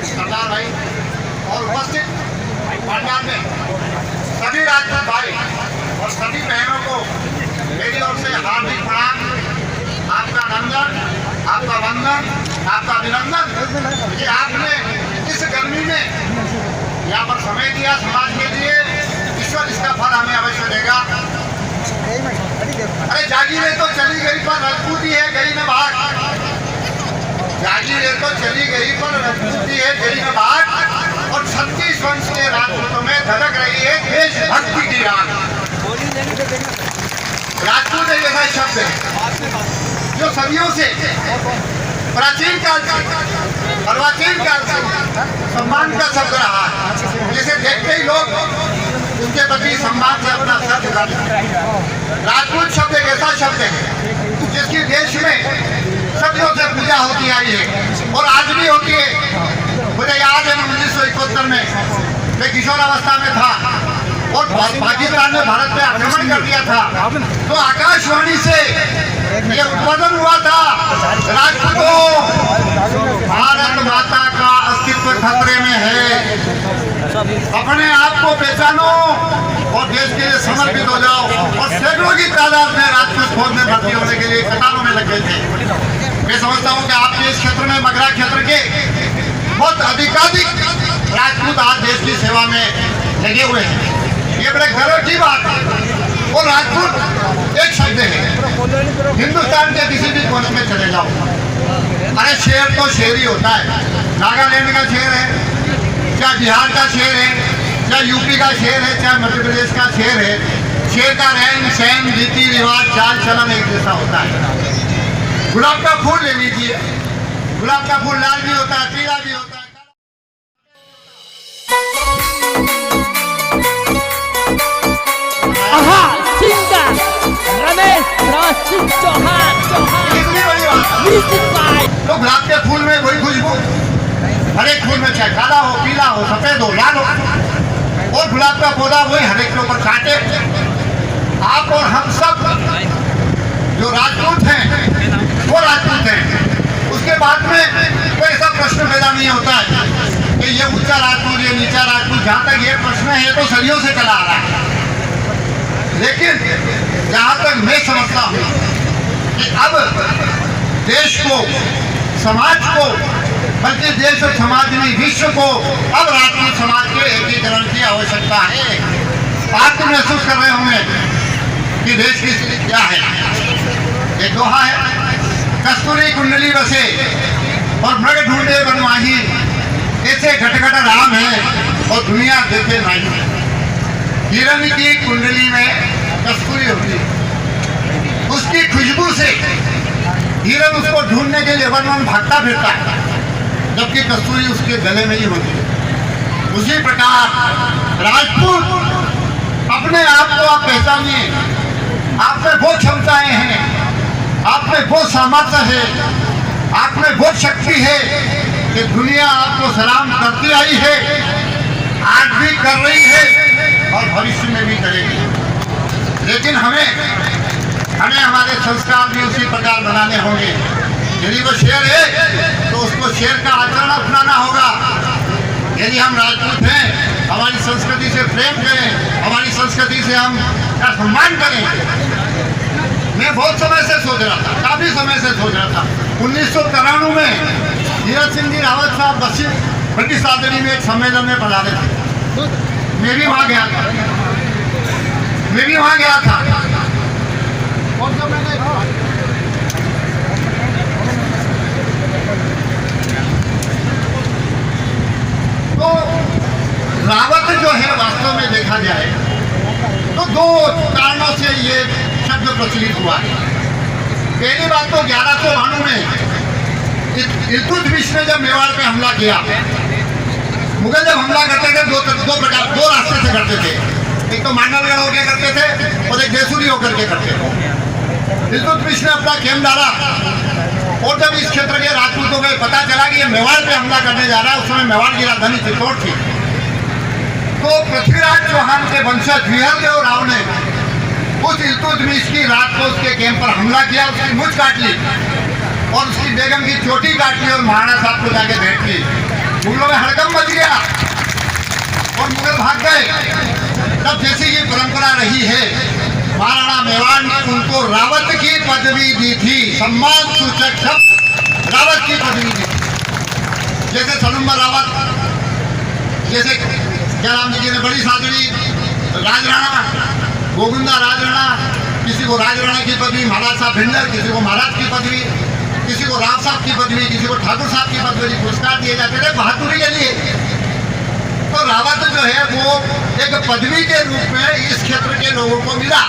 सरदार भाई और उपस्थित पंडाल में सभी राजपूत भाई और सभी बहनों को मेरी ओर से हार्दिक प्रणाम। आपका नंदन, आपका वंदन, आपका अभिनंदन कि आपने इस गर्मी में यहाँ पर समय दिया समाज के लिए। ईश्वर इसका फल हमें अवश्य देगा। अरे जागीरें तो चली गई पर राजपूती है गई न भाग। जागीरें तो चली गई पर राजपूती है गई न भाग। और 36 वंश के राजपूतों में धड़क रही है देशभक्ति की आग। राजपूत एक ऐसा शब्द है जो सदियों से प्राचीन काल से अर्वाचीन काल से सम्मान का शब्द रहा है, जिसे देखते ही लोग उनके प्रति सम्मान से अपना सर झुकाते हैं। राजपूत शब्द एक ऐसा शब्द है जिसकी देश में सदियों से पूजा होती आई है और आज भी होती है। मुझे याद है 1971 में मैं किशोरावस्था में था और पाकिस्तान ने भारत पे आक्रमण कर दिया था, तो आकाशवाणी से ये उद्बोधन हुआ था, राजपूतों भारत माता का अस्तित्व खतरे में है, अपने आप को पहचानो और देश के लिए समर्पित हो जाओ। और सैकड़ों की तादाद में राजपूत फौज में भर्ती होने के लिए कतारों में लगे थे। मैं समझता हूँ कि आपके इस क्षेत्र में मगरा क्षेत्र के बहुत अधिकाधिक राजपूत आज देश की सेवा में लगे हुए हैं। ये बड़े गर्व की बात है। और राजपूत एक शब्द है, हिंदुस्तान के किसी भी कोने में चले जाओ, अरे शेर तो शेर ही होता है। नागालैंड का शेर है, चाहे बिहार का शेर है, चाहे यूपी का शेर है, चाहे मध्य प्रदेश का शेर है, शेर का रहन सहन रीति रिवाज चाल चलन एक जैसा होता है। गुलाब का फूल ले लीजिए, गुलाब का फूल लाल भी होता है, पीला भी होता है। तो गुलाब के फूल में वही खुशबू, हर एक फूल में चाहे काला हो, पीला हो, सफेद हो, लाल हो, और गुलाब का पौधा वही हर एक के ऊपर काटे। आप और हम सब जो राजपूत हैं वो राजपूत हैं। उसके बाद में कोई ऐसा प्रश्न पैदा नहीं होता है कि ये ऊंचा राजपूत, ये नीचा राजपूत। जहाँ तक ये प्रश्न है तो सदियों से चला आ रहा है। लेकिन जहाँ तक मैं समझता हूँ कि अब देश को, समाज को, बल्कि देश और समाज नहीं विश्व को अब राजपूत समाज के एकीकरण की आवश्यकता है। आप तो महसूस कर रहे होंगे कि देश की स्थिति क्या है। एक दोहा है, कस्तूरी कुंडली बसे और मृग ढूंढे बनवाही, ऐसे घटघट राम है और दुनिया देखे नहीं। हिरण की कुंडली में कस्तूरी होती है, उसकी खुशबू से हिरण उसको ढूंढने के लिए वन वन भागता फिरता है, जबकि कस्तूरी उसके गले में ही होती है। उसी प्रकार राजपूत अपने आप को आप पहचानिए। आप में वो क्षमताएं हैं, आप में वो सामर्थ्य है, आप में वो शक्ति है कि दुनिया आपको सलाम करती आई है, आज भी कर रही है और भविष्य में भी करेगी। लेकिन हमें हमारे संस्कार भी उसी प्रकार बनाने होंगे। यदि वो शेर है तो उसको शेर का आचरण अपनाना होगा। यदि हम राजपूत हैं, हमारी संस्कृति से प्रेम करें, हमारी संस्कृति से हम का सम्मान करें। मैं बहुत समय से सोच रहा था, काफी समय से सोच रहा था। 1993 में धीरज सिंह जी रावत साहब ब्रिटिश राजधानी में एक सम्मेलन में पधारे थे। मैं भी वहाँ गया था। और जो मैंने तो रावत जो है वास्तव में देखा जाए तो दो कारणों से ये शब्द प्रचलित हुआ है। पहली बात तो 1192 में इल्तुतमिश ने जब मेवाड़ पे हमला किया, मुगल जब हमला करते थे दो रास्ते से करते थे। एक तो मांडलगढ़ होकर करते थे और एक देसूरी होकर के करते थे। इल्तुतमिश ने अपना कैंप डाला और जब इस क्षेत्र के राजपूतों को पता चला कि ये मेवाड़ पे हमला करने जा रहा है, उस समय मेवाड़ की राजधानी चित्तौड़ थी, तो पृथ्वीराज चौहान के वंशज विहरदेव राव ने उस इल्तुतमिश की रात को उसके कैंप पर हमला किया, उसकी मूंछ काट ली और उसकी बेगम की चोटी काट ली और महाराणा साहब को जाके भेंट की। मुगलों में हड़कंप मच गया और मुगल भाग गए। तब जैसी ये परंपरा रही है, महाराणा मेवाड़ ने उनको रावत की पदवी दी थी, सम्मान सूचक शब्द रावत की पदवी दी थी। जैसे सलुम्बर रावत, जैसे जयराम जी ने बड़ी सादड़ी राजराणा, गोविंदा राजराणा, किसी को राजराणा की पदवी, महाराज साहब भिंडर, किसी को महाराज की पदवी, किसी को राव साहब की पदवी, किसी को ठाकुर साहब की पदवी, पुरस्कार दिए जाते थे बहादुरी के लिए। तो रावत जो है वो एक पदवी के रूप में इस क्षेत्र के लोगों को मिला।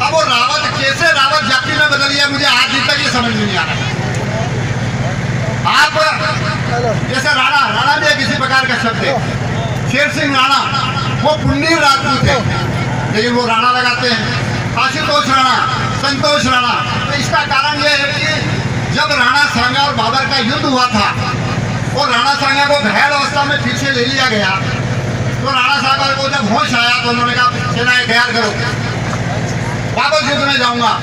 अब वो रावत कैसे रावत जाति में बदल गया, मुझे आज तक ये समझ में नहीं आ रहा। आप जैसे राणा भी किसी प्रकार का शब्द है, शेर सिंह राणा वो पुण्य राजपूत है, लेकिन वो राणा लगाते हैं। आशुतोष राणा, संतोष राणा। तो इसका कारण यह है कि जब राणा सांगा और बाबर का युद्ध हुआ था और राणा सांगा को घायल अवस्था में पीछे ले लिया गया, तो राणा सांगा को जब होश आया तो उन्होंने कहा सेनाएं तैयार करो, वापस युद्ध में जाऊंगा।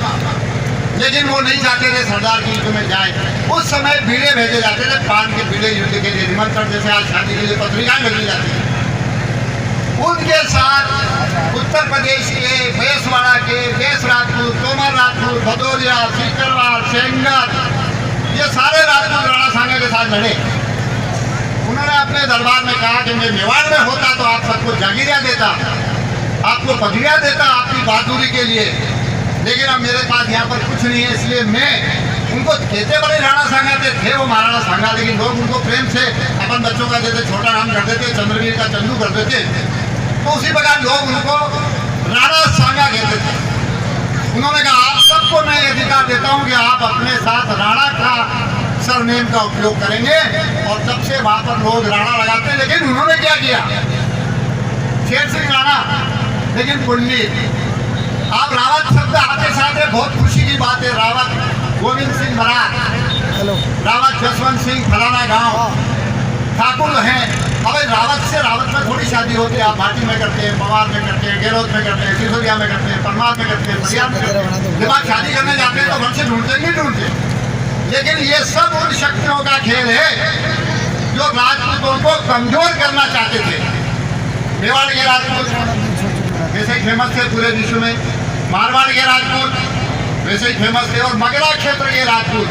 लेकिन वो नहीं चाहते थे सरदार की युद्ध में जाए। उस समय बीड़े भेजे जाते थे, पान के बीड़े युद्ध के लिए निमंत्रण, जैसे आज शादी के लिए पत्रिकाएं भेजी जाती हैं। उनके साथ उत्तर प्रदेश के बेसवाड़ा के बेस राजपूत, तोमर राजपूत, भदौरिया, सीकरवार, सेंगर, ये सारे राजपूत राणा सांगा के साथ लड़े। उन्होंने अपने दरबार में कहा कि मैं मेवाड़ में होता तो आप सबको जागीरियां देता, आपको पदवियां देता आपकी बहादुरी के लिए, लेकिन अब मेरे पास यहाँ पर कुछ नहीं है, इसलिए मैं उनको कहते बड़े राणा सांगा थे वो महाराणा सांगा, लेकिन लोग उनको प्रेम से अपन बच्चों का देते, छोटा नाम कर देते, चंद्रवीर का चंदू कर देते। तो उसी प्रकार लोग उनको राणा सांगा कहते थे। उन्होंने कहा आप सबको मैं अधिकार देता हूँ कि आप अपने साथ राणा का सरनेम का उपयोग करेंगे, और तब से वहां पर लोग राणा लगाते। लेकिन उन्होंने क्या किया, शेर सिंह राणा, लेकिन पंडित। आप रावत शब्द आते साथ बहुत खुशी की बात है। रावत गोविंद सिंह महाराज, रावत जसवंत सिंह फलाना गांव ठाकुर हैं। अब रावत से रावत में थोड़ी शादी होती है, आप भाटी में करते हैं, पवार में करते हैं, गेरोद में करते हैं, सिसोदिया में करते हैं, परमार में करते हैं, परियार में करते हैं। जब आप शादी करने जाते हैं तो वंश ढूंढते नहीं ढूंढते। लेकिन ये सब उन शक्तियों का खेल है जो राजपूतों को कमजोर करना चाहते थे। मेवाड़ के राजपूत वैसे ही फेमस थे पूरे विश्व में, मारवाड़ के राजपूत वैसे ही फेमस थे, और मगरा क्षेत्र के राजपूत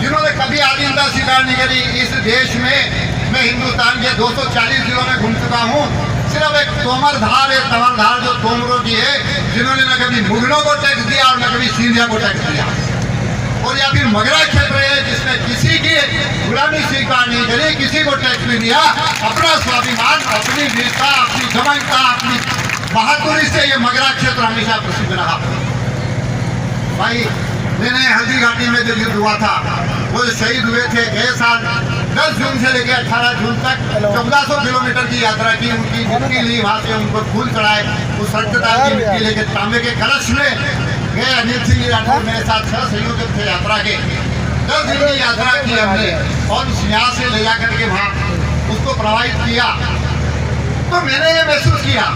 जिन्होंने कभी आधीनता स्वीकार नहीं करी। इस देश में मैं हिंदुस्तान के 240 जिलों में घूम चुका हूँ। सिर्फ एक तोमरधार है, तंवरधार जो तोमरों की है, जिन्होंने न कभी मुगलों को टैक्स दिया और न कभी सिंधिया को टैक्स दिया। और या फिर मगरा क्षेत्र है जिसने किसी की गुलामी स्वीकार नहीं करी, किसी को टैक्स नहीं दिया, अपना स्वाभिमान, अपनी वीरता, अपनी जमानता, अपनी बहादुरी से ये मगरा क्षेत्र हमेशा प्रसिद्ध रहा। भाई मैंने हल्दी घाटी में जो युद्ध हुआ था वो शहीद हुए थे, गए साल 10 जून से लेकर 18 जून तक 1400 किलोमीटर की यात्रा की। उनकी मिट्टी ली, वहाँ से उनको फूल चढ़ाए, उस रक्तदान की मिट्टी लेकर तांबे के कलश में गए। अनिल सिंह जी राठौर मेरे साथ 6 सहयोगी थे यात्रा के। 10 दिन की यात्रा की हमने, और यहाँ से ले जाकर के वहाँ उसको प्रभावित किया। तो मैंने ये महसूस किया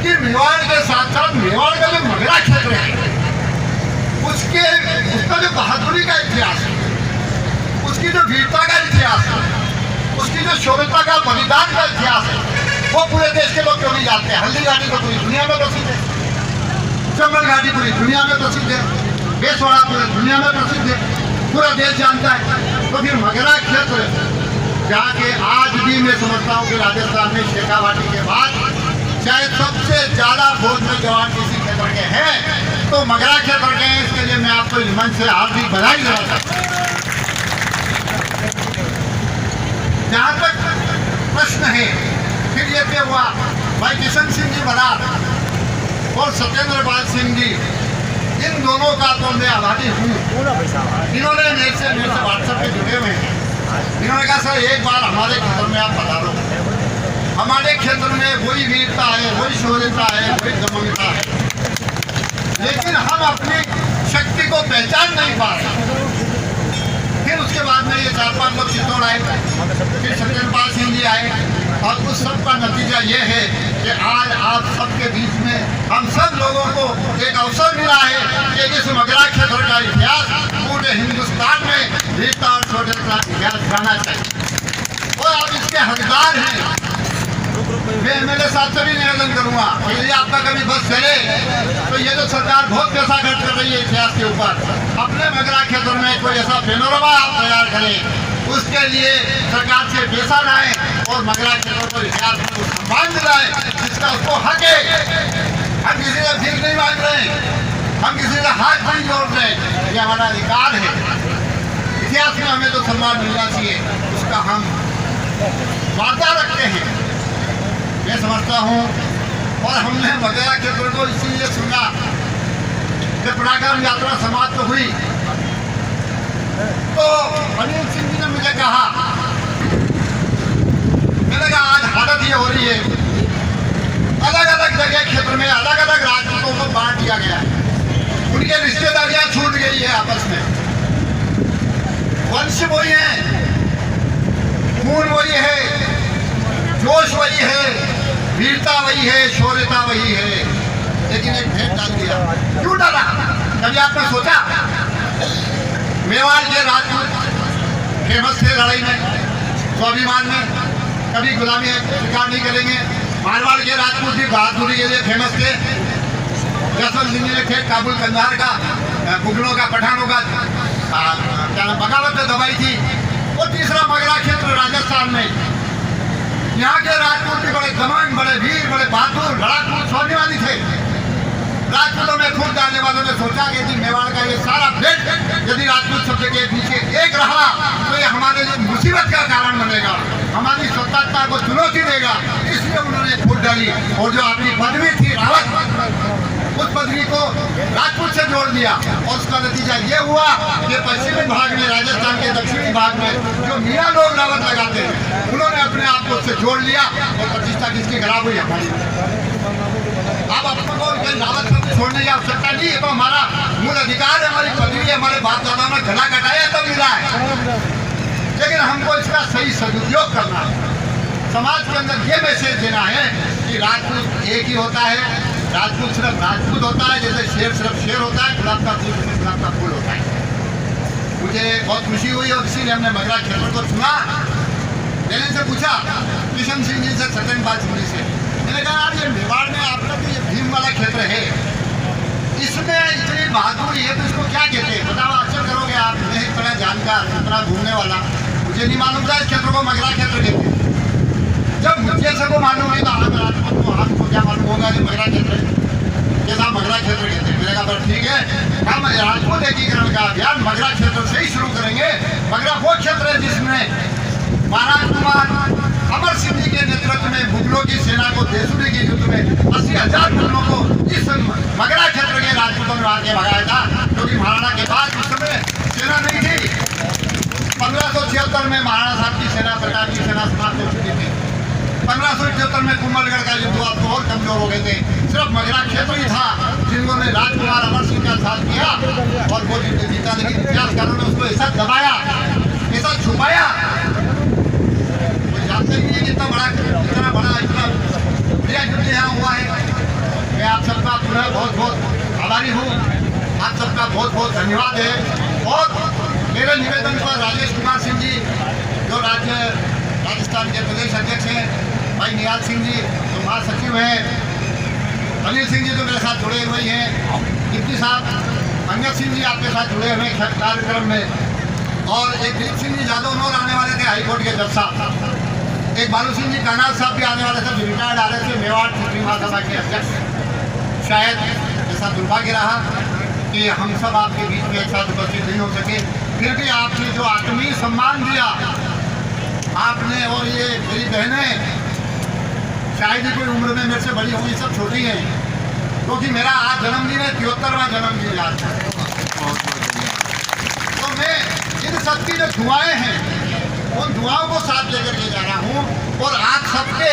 कि मेवाड़ के साथ साथ मेवाड़ का जो मगरा क्षेत्र है उसका जो बहादुरी का इतिहास है, उसकी जो वीरता का इतिहास है, उसकी जो शौर्यता का बलिदान का इतिहास है, वो पूरे देश के लोग क्यों नहीं जानते। हल्दी घाटी तो पूरी दुनिया में प्रसिद्ध है, चंबल घाटी पूरी दुनिया में प्रसिद्ध है, बेसवाड़ा पूरी दुनिया में प्रसिद्ध है, पूरा देश जानता है। तो फिर मगरा क्षेत्र जाके आज भी मैं समझता हूँ कि राजस्थान में शेखावाटी के बाद चाहे सबसे ज्यादा फौज में जवान किसी क्षेत्र के हैं तो मगरा क्षेत्र के हैं। इसके लिए मैं आपको इस मंच से हार्दिक बधाई देना चाहता हूँ। जहाँ तक प्रश्न है, फिर ये क्या हुआ, भाई किशन सिंह जी बरार और सत्येंद्र पाल सिंह जी, इन दोनों का तो मैं आभारी हूँ। इन्होंने मेरे से व्हाट्सएप पे जुड़े हुए हैं। इन्होंने कहा सर एक बार हमारे क्षेत्र में आप पधारो, हमारे क्षेत्र में वही वीरता है, वही शौर्यता है, वही दमनता है, लेकिन हम अपनी शक्ति को पहचान नहीं पा रहे। फिर उसके बाद में ये 4-5 लोग चित्तौड़ आए, फिर सत्येंद्र पाल सिंह जी आए, और उस सब का नतीजा ये है कि आज आप सबके बीच में हम सब लोगों को एक अवसर मिला है कि इस मगरा क्षेत्र का इतिहास पूरे हिंदुस्तान साथ से भी निवेदन करूंगा कि यदि आपका कभी बस चले तो ये जो सरकार बहुत पैसा खर्च कर रही है इतिहास के ऊपर, अपने मगरा क्षेत्र में कोई ऐसा पेनोरमा आप तैयार करें, उसके लिए सरकार से पैसा लाएं और मगरा क्षेत्र को इतिहास में सम्मान दिलाएं जिसका उसको हक है। हम किसी से भीख नहीं मांग रहे, हम किसी से हाथ नहीं जोड़ रहे, ये हमारा अधिकार है। इतिहास में हमें जो सम्मान मिलना चाहिए उसका हम वादा रखते हैं, मैं समझता हूँ। और हमने मगरा क्षेत्र को इसीलिए सुना, जब पराक्रम यात्रा समाप्त हुई तो अनिल सिंह जी ने मुझे कहा, मैंने कहा आज हालत ये हो रही है, अलग अलग जगह क्षेत्र में अलग अलग राजपूतों को बांट दिया गया है, उनके रिश्तेदारियां छूट गई है आपस में, वंश वही है, खून वही है, जोश वही है, वीरता वही है, शौर्यता वही है, लेकिन एक भेद डाल दिया। क्यों डाला? कभी आपने सोचा? मेवाड़ के राजपूत फेमस थे लड़ाई में, स्वाभिमान में, कभी गुलामी स्वीकार नहीं करेंगे। मारवाड़ के राजपूत भी बहादुरी के लिए फेमस थे। जसवंत सिंह ने थे काबुल कंधार का, मुगलों का, पठानों का बगावत में दबाई थी। और तीसरा मगरा क्षेत्र राजस्थान में, यहाँ के राजपूत भी बड़े दमन, बड़े वीर, बड़े बहादुर, लड़ाकू, स्वाभिमानी थे। राजपूतों में खून डालने वालों ने सोचा कि यदि मेवाड़ का ये सारा बेल्ट यदि राजपूत शब्द के पीछे एक रहा तो ये हमारे लिए मुसीबत का कारण बनेगा, हमारी स्वतंत्रता को चुनौती देगा। इसलिए उन्होंने फूट डाली और जो अपनी पदवी थी रावत, उस पदवी को राजपूत से जोड़ दिया। और उसका नतीजा ये हुआ कि पश्चिमी भाग में, राजस्थान के दक्षिणी भाग में जो मियाँ लोग रावत लगाते हैं, उन्होंने अपने आप को उससे जोड़ लिया और प्रतिष्ठा किसकी खराब हुई? हमारी। अब अपने को रावत शब्द छोड़ने की आवश्यकता नहीं है, तो हमारा मूल अधिकार है, हमारी पदवी है, हमारे बाप दादाओं ने गला कटाया तब मिला है, लेकिन हमको इसका सही सदुपयोग करना है। समाज के अंदर ये मैसेज देना है कि राजपूत एक ही होता है, राजपूत सिर्फ राजपूत होता है, जैसे शेर सिर्फ शेर होता है, गुलाब का फूल सिर्फ गुलाब का फूल होता है। मुझे बहुत खुशी हुई और इसीलिए हमने मगरा क्षेत्र को चुना। मैंने से पूछा किशन सिंह जी से, सत्यनपाल सिंह जी से, मैंने कहा यार ये मेवाड़ में आपका तो ये भीम वाला क्षेत्र है, इसमें इतनी बहादुरी है तो इसको क्या कहते हैं? बताओ, अक्सर करोगे आप, मैं इतना जानकार, इतना घूमने वाला, मुझे नहीं मालूम था इस क्षेत्र को मगरा क्षेत्र कहते हैं। जब मुझे सबको मालूम है तो आपको क्या मालूम होगा कि मगरा क्षेत्र जैसा मगरा क्षेत्र कहते हैं। मैंने कहा ठीक है, हम राजपूत एकीकरण का अभियान मगरा क्षेत्र से ही शुरू करेंगे। मगरा वो क्षेत्र है जिसमें महाराज कुमार अमर सिंह जी के नेतृत्व में मुगलों की सेना को देसूरी के युद्ध में 80,000 मुगलों को इस मगरा क्षेत्र के राजपूतों ने आगे भगाया था, क्योंकि महाराणा के बाद उस समय सेना नहीं थी। 1576 में महाराणा साहब की सेना, प्रताप की सेना समाप्त हो चुकी थी। 1578 में कुंभलगढ़ का युद्ध हुआ तो और कमजोर हो गए थे। सिर्फ मगरा क्षेत्र ही था जिन्होंने राजकुमार अमर सिंह का साथ किया और वो युद्ध जीता, लेकिन इतिहासकारों ने उसको ऐसा दबाया, ऐसा छुपाया, जानते ही नहीं इतना बड़ा इतना बढ़िया युद्ध यहाँ हुआ है। मैं आप सबका पुनः बहुत बहुत आभारी हूँ, आप सबका बहुत बहुत धन्यवाद है। और मेरे निवेदन पर राजेश कुमार सिंह जी जो राजस्थान के प्रदेश अध्यक्ष हैं, भाई निहाल सिंह जी जो महासचिव हैं, अनिल सिंह जी जो मेरे साथ जुड़े हुए हैं, डिप्टी साहब अंगद सिंह जी आपके साथ जुड़े हुए हैं कार्यक्रम में, और एक दीप सिंह जी यादव नौर आने वाले थे हाईकोर्ट के जज साहब, एक बालू सिंह जी कानाल साहब भी आने वाले थे जो रिटायर्ड आ रहे थे, मेवाड़ क्षेत्रीय महासभा के अध्यक्ष। शायद ऐसा दुर्भाग्य रहा कि हम सब आपके बीच में एक साथ उपस्थित नहीं हो सके, फिर भी आपने जो आत्मीय सम्मान दिया आपने, और ये मेरी बहनें शायद ही कोई उम्र में मेरे से बड़ी होंगी, सब छोटी हैं, क्योंकि मेरा आज जन्मदिन है, 73वां जन्मदिन आज। तो मैं इन सबकी जो दुआएं हैं उन दुआओं को साथ लेकर के जा रहा हूँ, और आप सबके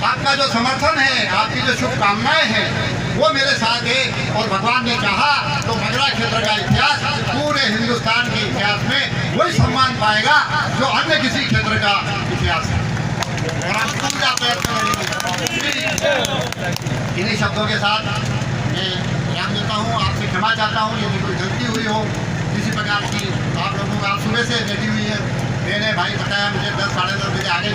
आपका जो समर्थन है, आपकी जो शुभकामनाएं हैं वो मेरे साथ है। और भगवान ने चाहा तो मगरा क्षेत्र का इतिहास पूरे हिंदुस्तान के इतिहास में वही सम्मान पाएगा जो अन्य किसी क्षेत्र का इतिहास है। और हम पूरा प्रयत्न करेंगे। इन्हीं शब्दों के साथ मैं ध्यान देता हूँ, आपसे क्षमा चाहता हूँ यदि कोई गलती हुई हो किसी प्रकार की। आप लोगों को आप सुबह से बैठी हुई है, मैंने भाई बताया मुझे 10 साढ़े 10 बजे आगे